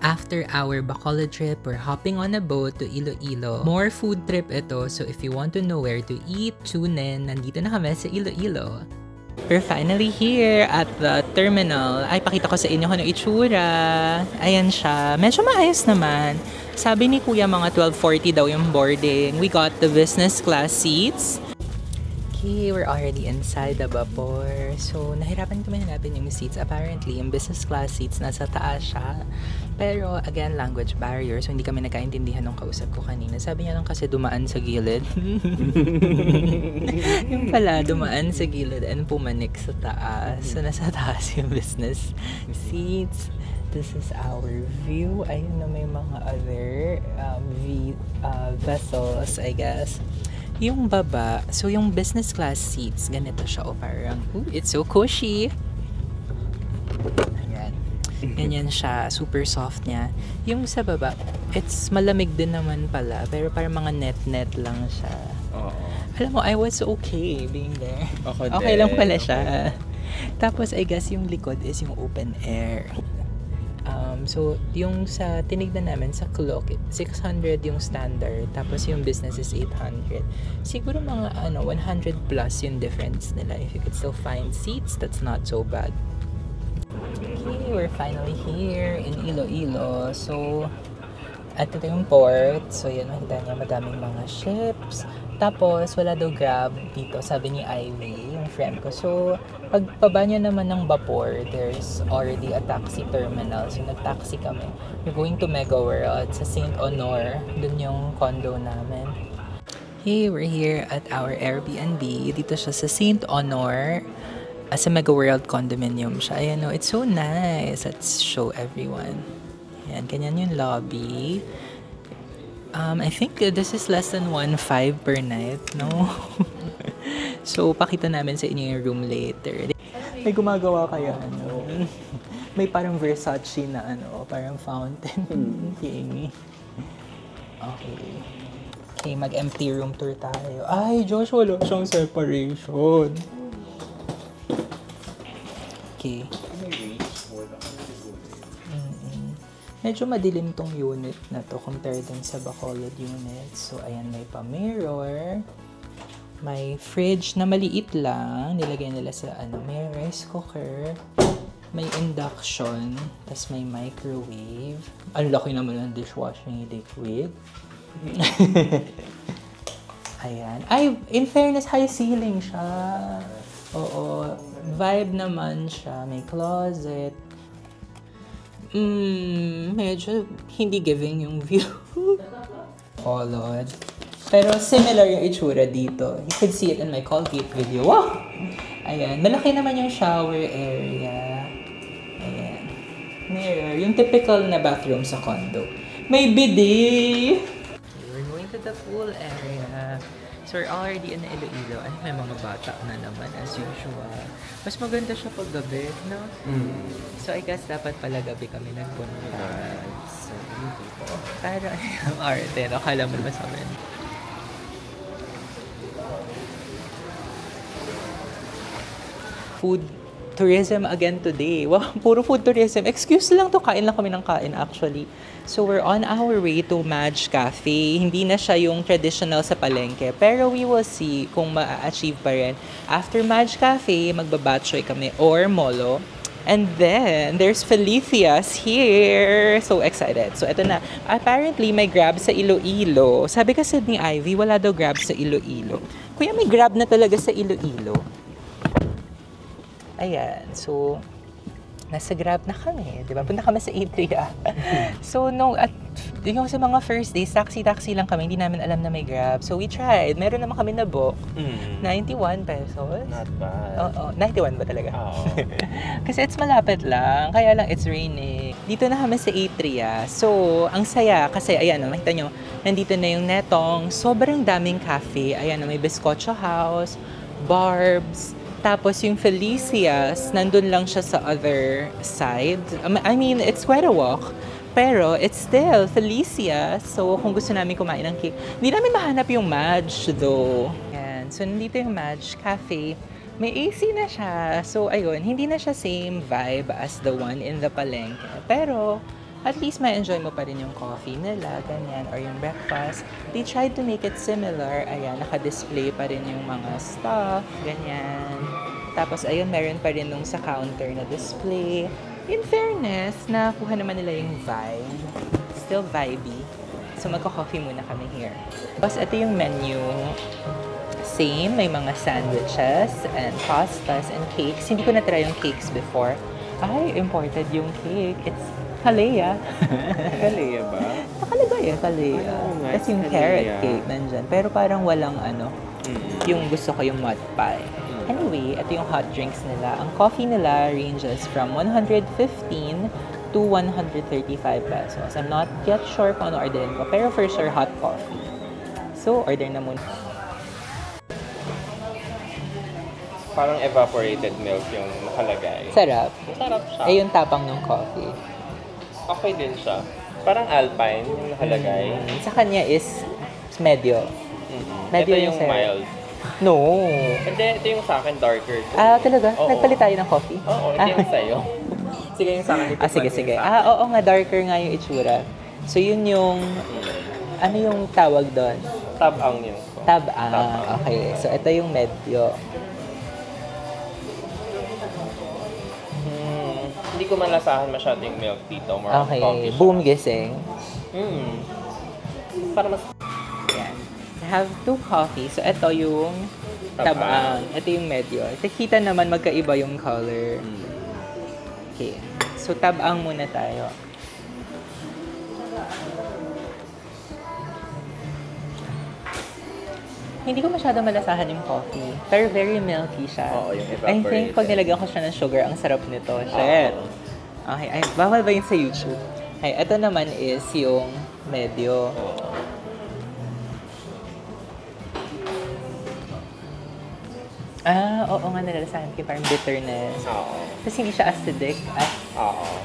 After our Bacolod trip, we're hopping on a boat to Iloilo. More food trip ito, so if you want to know where to eat, tune in. Nandito na kami sa Iloilo. We're finally here at the terminal. Ay, pakita ko sa inyo kung ano itsura. Ayan siya. Medyo maayos naman. Sabi ni Kuya mga 12:40 daw yung boarding. We got the business class seats. Okay, we're already inside the vapor. So, nahirapan kami hanapin yung seats. Apparently, yung business class seats nasa taas siya. Pero, again, language barrier. So, hindi kami nagkaintindihan ng kausap ko kanina. Sabi niya lang kasi dumaan sa gilid. Yung pala, dumaan sa gilid and pumanik sa taas. So, nasa taas yung business seats. This is our view. Ayun na may mga other vessels, I guess. Yung baba, so yung business class seats, ganito siya o parang, it's so cushy. Ayan. Ganyan siya, super soft niya. Yung sa baba, it's malamig din naman pala, pero parang mga net-net lang siya. Alam mo, I was okay being there. Okay lang pala siya. Tapos, I guess yung likod is yung open air. So, yung sa tinignan namin sa Klook, 600 yung standard, tapos yung business is 800. Siguro mga 100 plus yung difference nila. If you could still find seats, that's not so bad. Okay, we're finally here in Iloilo. So, at ito yung port. So, yan, makita niya madaming mga ships. Tapos, wala daw Grab dito, sabi ni Ivy, yung friend ko. So, pagpaba niya naman ng vapor, there's already a taxi terminal. So, nag-taxi kami. We're going to Mega World sa St. Honor. Dun yung condo namin. Hey, we're here at our Airbnb. Dito siya sa St. Honor. Sa Mega World condominium siya. Ayan, it's so nice. Let's show everyone. Ayan, ganyan yung lobby. I think this is less than 1.5 per night, no? So, pakita namin sa inyo yung room later. May gumagawa kaya, may parang Versace na, parang fountain. Okay, mag-empty room tour tayo. Ay, Josh, wala siyang separation. Okay. Medyo madilim tong unit na to compared dun sa Bacolod unit. So, ayan, may pa-mirror. May fridge na maliit lang. Nilagay nila sa may rice cooker. May induction. Tapos may microwave. Ang laki naman ng dishwashing liquid. Ayan. Ay, in fairness, high ceiling siya. Oo. Vibe naman siya. May closet. Medyo hindi giving yung view. Oh Lord. Pero similar yung itsura dito. You could see it in my Colgate video. Wow! Ayan. Malaki naman yung shower area. Ayan. Mirror. Yung typical na bathroom sa condo. May bidet! We're going to the pool area. So, we're already in Iloilo. Ay, may mga bata na naman as usual. Mas maganda siya pag gabi, no? So, I guess dapat pala gabi kami nagpunta. So, para ang arte, no? Kala mo naman sa amin. Food tourism again today. Wow, puro food tourism. Excuse lang to, kain lang kami ng kain actually. So we're on our way to Madge Cafe. Hindi na siya yung traditional sa palengke. Pero we will see kung ma-achieve pa rin. After Madge Cafe, magbabatchoy kami or molo. And then, there's Felicia's here. So excited. So eto na. Apparently, may Grab sa Iloilo. Sabi kasi ni Ivy, wala daw Grab sa Iloilo. Kuya, may Grab na talaga sa Iloilo. Ayan, so, nasa Grab na kami, di ba? Punta kami sa Atria. So, yung sa mga first days, taxi lang kami, hindi namin alam na may Grab. So, we tried. Meron naman kami na book. 91 pesos. Not bad. Oo, 91 ba talaga? Oo. Kasi it's malapit lang, kaya lang it's raining. Dito na kami sa Atria. So, ang saya, kasi ayan, makita nyo, nandito na yung Netong. Sobrang daming cafe. Ayan, may Bizcocho House, Barb's, tapos yung Felicia's, nandun lang siya sa other side. I mean, it's quite a walk. Pero, it's still Felicia's. So, kung gusto namin kumain ng cake, hindi namin mahanap yung Madge, though. Yan. So, nandito yung Madge Cafe. May AC na siya. So, ayun, hindi na siya same vibe as the one in the palengke. Pero, at least ma-enjoy mo pa rin yung coffee nila, ganyan, or yung breakfast. They tried to make it similar. Ayan, naka-display pa rin yung mga stuff, ganyan. Tapos, ayun, meron pa rin nung sa counter na display. In fairness, nakuha naman nila yung vibe. Still vibey. So, magka-coffee muna kami here. Tapos, ito yung menu. Same, may mga sandwiches and pastas and cakes. Hindi ko na-try yung cakes before. Ay, imported yung cake. It's Kalea. Kalea ba? Nakalagay Kalea. Oh, nice. Tapos yung carrot cake nandyan. Pero parang walang yung gusto ko yung mud pie. Anyway, ito yung hot drinks nila. Ang coffee nila ranges from 115 to 135 pesos. I'm not yet sure kung ano orderin ko. Pero for sure, hot coffee. So, order na muna. Parang evaporated milk yung nakalagay. Sarap. Sarap siya. Ay, yung tapang ng coffee. Okay din siya. Parang Alpine yung nakalagay. Sa kanya is medyo. Medyo ito yung sir. mild. No. Hindi, ito yung sa akin darker. Talaga? Oo. Nagpalit tayo ng coffee? Oo, ito yung sa'yo. Sige yung sa akin. Sige. Oo nga, darker nga yung itsura. So, yun yung, ano yung tawag doon? Tab-ang yun. Tab-ang. Okay. So, ito yung medyo. Hindi ko malasahan masyado yung milk dito. More Okay. coffee siya. Boom gising. Para mas... Yan. I have 2 coffee. So, ito yung tab-ang. Ito yung medyo. Kita naman magkaiba yung color. Okay. So, tab-ang muna tayo. Hindi ko masyado malasahan yung coffee. Pero very milky siya. Oo, yung evaporated. I think pag nilagyan ko siya ng sugar, ang sarap nito. Shit. Okay, ay, bawal ba yun sa YouTube? Ay, ito naman is yung medyo. Oo nga, nalalasahan ko parang bitterness. Oo. Tapos hindi siya acidic as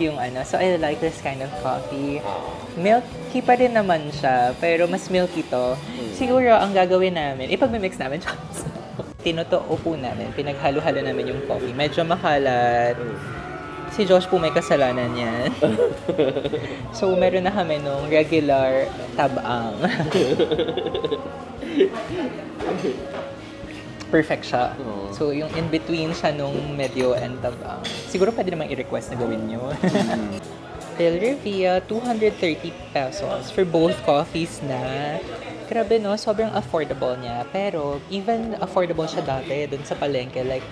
yung ano. So, I like this kind of coffee. Milky pa rin naman siya, pero mas milky to. Siguro, ang gagawin namin, ipag-mix namin. Tinutuo po namin, pinaghalo-halo namin yung coffee. Medyo makalat. Si Josh po may kasalanan yan. So, meron na kami nung regular tab-ang. Perfect siya. So, yung in-between siya nung medyo and tab-ang. Siguro pwede namang i-request na gawin nyo. Del Revilla, 230 pesos for both coffees na. Grabe no, sobrang affordable niya. Pero, even affordable siya dati dun sa palengke. Like,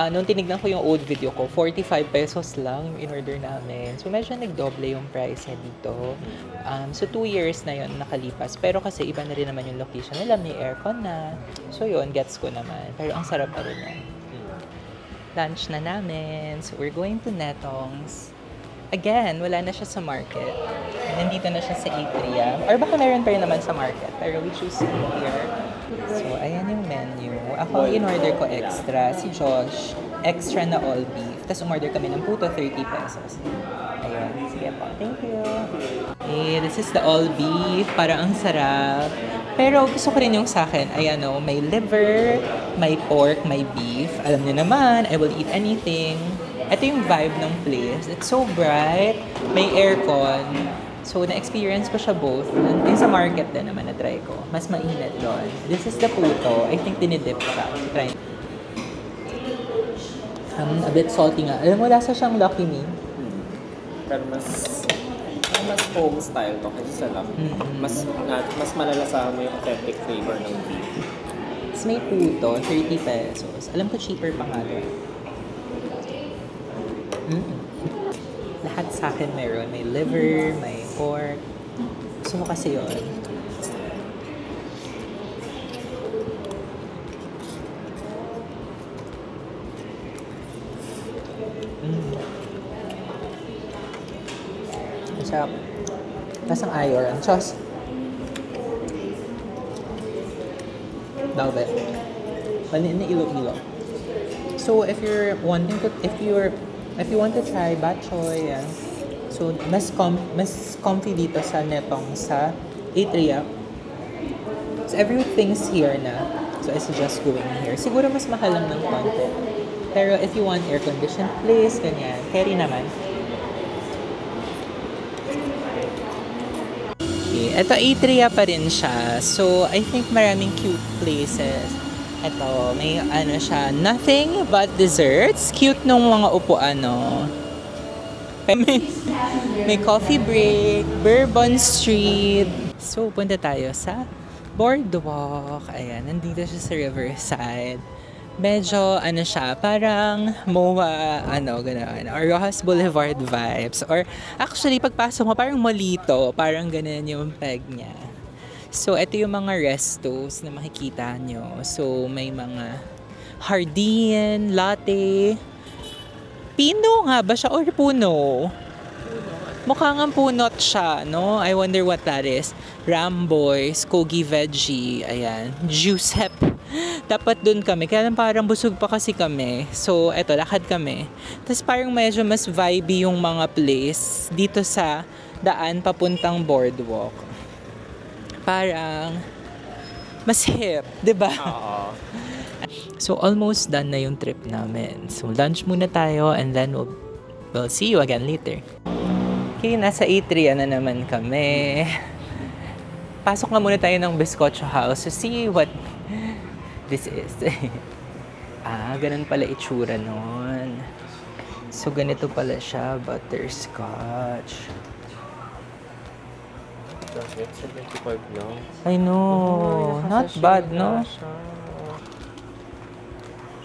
nung tinignan ko yung old video ko, 45 pesos lang in order namin. So, medyo nagdoble yung price niya dito. So, 2 years na yun nakalipas. Pero kasi iba na rin naman yung location nila. May aircon na. So, yun, gets ko naman. Pero ang sarap pa rin yan. Lunch na namin. So, we're going to Netong's. Again, wala na siya sa market. Nandito na siya sa Atria. Or baka meron pa rin naman sa market. Pero we choose here. So, ayan yung menu. Ako, in-order ko extra. Si Josh, extra na all beef. Tapos umorder kami ng puto, 30 pesos. Ayun. Sige po. Thank you. Okay, this is the all beef. Para ang sarap. Pero gusto ko rin yung sa akin. Ayan o, may liver, may pork, may beef. Alam niyo naman, I will eat anything. Ito yung vibe ng place. It's so bright. May aircon. So, na-experience ko siya both. Yung sa market din naman na-try ko. Mas mainit doon. This is the puto. I think dinidip siya. Try. A bit salty nga. Alam mo, lasa siyang Lucky Me. Pero mas home style to kasi sa Lucky. Mas malalasahan mo yung authentic flavor ng beef. Tapos may puto, 30 pesos. Alam ko cheaper pa nga doon. Lahat sa akin meron. May liver, may pork. Gusto ko kasi yun. Masarap. Lasang ayor. Ang sauce. Velvet. Manin na ilo-ilo. So if you want to try bok choy, yeah. So mas comfy dito sa Netong sa Atria. So everything's here na. So I suggest going here. Siguro mas mahal lang ng konti. Pero if you want air-conditioned place, ganyan, carry naman. Okay. Ito, Atria pa rin siya. So, I think maraming cute places. Ito, may ano siya, nothing but desserts. Cute nung mga upuan, no? May coffee break, Bourbon Street. So, punta tayo sa boardwalk. Ayan, nandito siya sa Riverside. Medyo, ano siya, parang MOA, ano, gano'n, or Rojas Boulevard vibes. Or, actually, pagpasok mo, parang Molito, parang gano'n yung peg niya. So, ito yung mga restos na makikita nyo. So, may mga Hardin, Latte. Pino nga ba siya or puno? Mukhang ang punot siya, no? I wonder what that is. Ramboy, Skogie Veggie, ayan. Giuseppe. Dapat dun kami. Kaya lang parang busog pa kasi kami. So, eto, lakad kami. Tapos parang medyo mas vibey yung mga place dito sa daan papuntang boardwalk. Parang mas hip, di ba? Oo. So, almost done na yung trip namin. So, lunch muna tayo and then we'll see you again later. Okay, nasa Atria na naman kami. Pasok nga muna tayo ng Bizcocho House to see what this is. Ganun pala itsura nun. So, ganito pala siya, butterscotch. Bakit? 75 lang. I know. Not bad, no?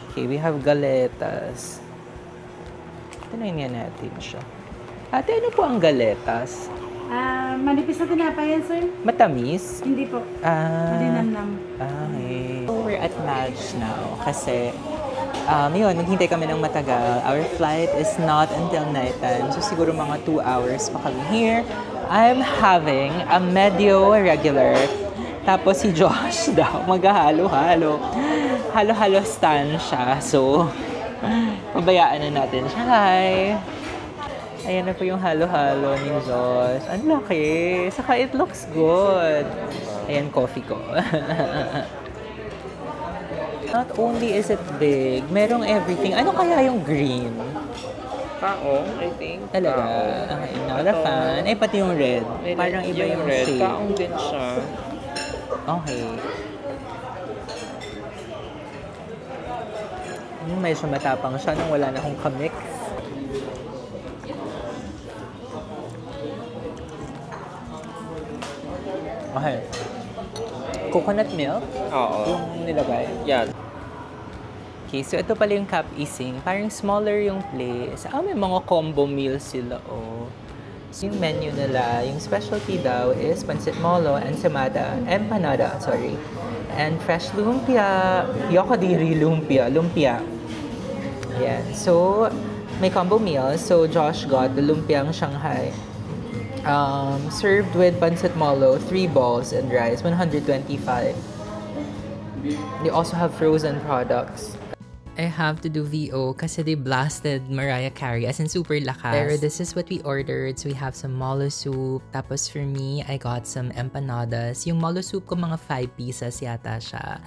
Okay, we have galetas. Tinayin natin siya. Ate, ano po ang galetas? Manipis na tinapay yan, sir? Matamis? Hindi po. Malinamnam. Okay. So, we're at Madge now kasi yun, naghintay kami ng matagal. Our flight is not until nighttime. So, siguro mga 2 hours pa kami here. I'm having a medio regular. Tapos si Josh daw, maghahalo-halo. Halo-halo stan siya. So, pabayaan na natin siya. Hi! Ayan na po yung halo-halo ni Josh. Ang laki. Saka it looks good. Ayan, coffee ko. Not only is it big, merong everything. Ano kaya yung green? Kaong, I think. Talaga? Okay, not a fan. Eh, pati yung red. Parang iba yung red. shape. Kaong din siya. Okay. Medyo matapang siya nung wala na akong kamix. Okay. Coconut milk? Oo. Yung nilagay? Yan. Okay, so ito pala yung Cap Ising. Parang smaller yung place. May mga combo meals sila, oh. So, yung menu nila, yung specialty daw is pancit molo, empanada, sorry. And fresh lumpia, yokodiri lumpia. Yan. So, may combo meal. So, Josh got the lumpiang Shanghai. Served with pancit molo, 3 balls and rice, 125. They also have frozen products. I have to do VO kasi they blasted Mariah Carey as in super lakas. Pero this is what we ordered. So we have some molo soup. Tapos for me, I got some empanadas. Yung molo soup ko mga 5 pieces yata siya.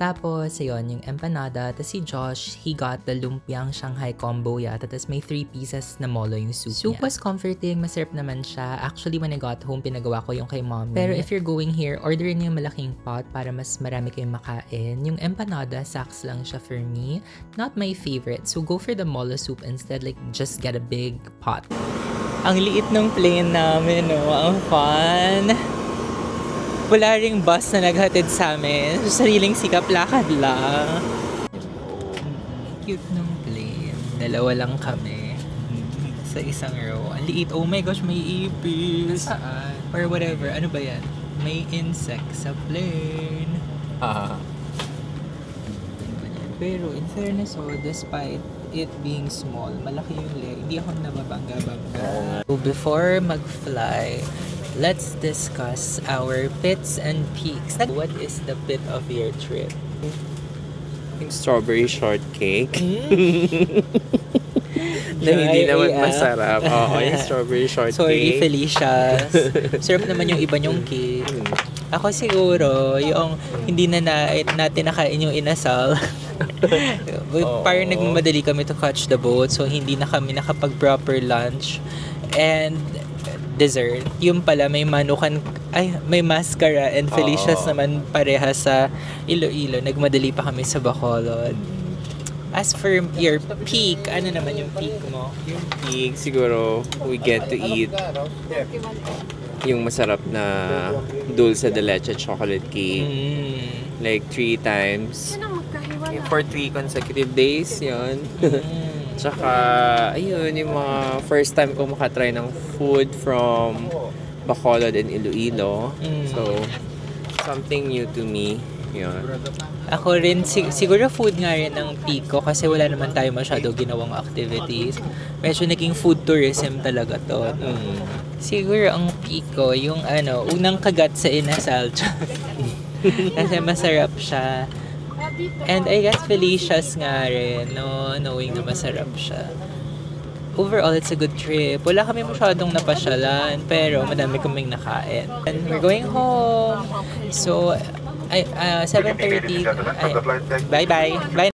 Tapos, ayun, yung empanada. Tapos si Josh, he got the lumpiang Shanghai combo yata. Tapos may 3 pieces na molo yung soup niya. Soup was comforting, masarap naman siya. Actually, when I got home, pinagawa ko yung kay mommy. Pero if you're going here, orderin yung malaking pot para mas marami kayong makain. Yung empanada, saks lang siya for me. Not my favorite. So go for the molo soup instead. Like, just get a big pot. Ang liit ng plane namin, no? Ang fun. Wala ring bus na naghatid sa amin. So, sariling sikap, lakad lang. Cute ng plane. Dalawa lang kami. Sa isang row. Ang liit. Oh my gosh, may ipis. Saan? Or whatever. Ano ba yan? May insect sa plane. Pero in fairness, despite it being small, malaki yung leg. Hindi ako nababangga-bangga. So before mag-fly, let's discuss our pits and peaks. What is the pit of your trip? Yung strawberry shortcake. Na hindi naman masarap. Oo, yung strawberry shortcake. Sorry, Felicia. Sarap naman yung iba nyong cake. Ako siguro, yung hindi na natin nakain yung inasal. Parang nagmamadali kami to catch the boat, so hindi na kami nakapag proper lunch. And dessert, yung pala may manukan Ay, may Mascara and Felicia's Oo. naman pareha sa Iloilo. Nagmadali pa kami sa Bacolod. As for your peak, ano naman yung peak mo? Yung peak, siguro, we get to eat yung masarap na dulce de leche chocolate cake. Like 3 times. For 3 consecutive days, yun. Tsaka, ayun, yung mga first time ko makatry ng food from Bacolod and Iloilo. So, something new to me. Yun. Ako rin, siguro food nga rin ang peak ko kasi wala naman tayo masyado ginawang activities. Medyo naging food tourism talaga to. Siguro ang peak ko, yung unang kagat sa inasal. Kasi masarap siya. And I guess Felicia's nga rin, no? Knowing na masarap siya. Overall, it's a good trip. Wala kami masyadong napasyalan, pero madami kaming nakain. And we're going home. So, 7:30. Bye-bye. Bye.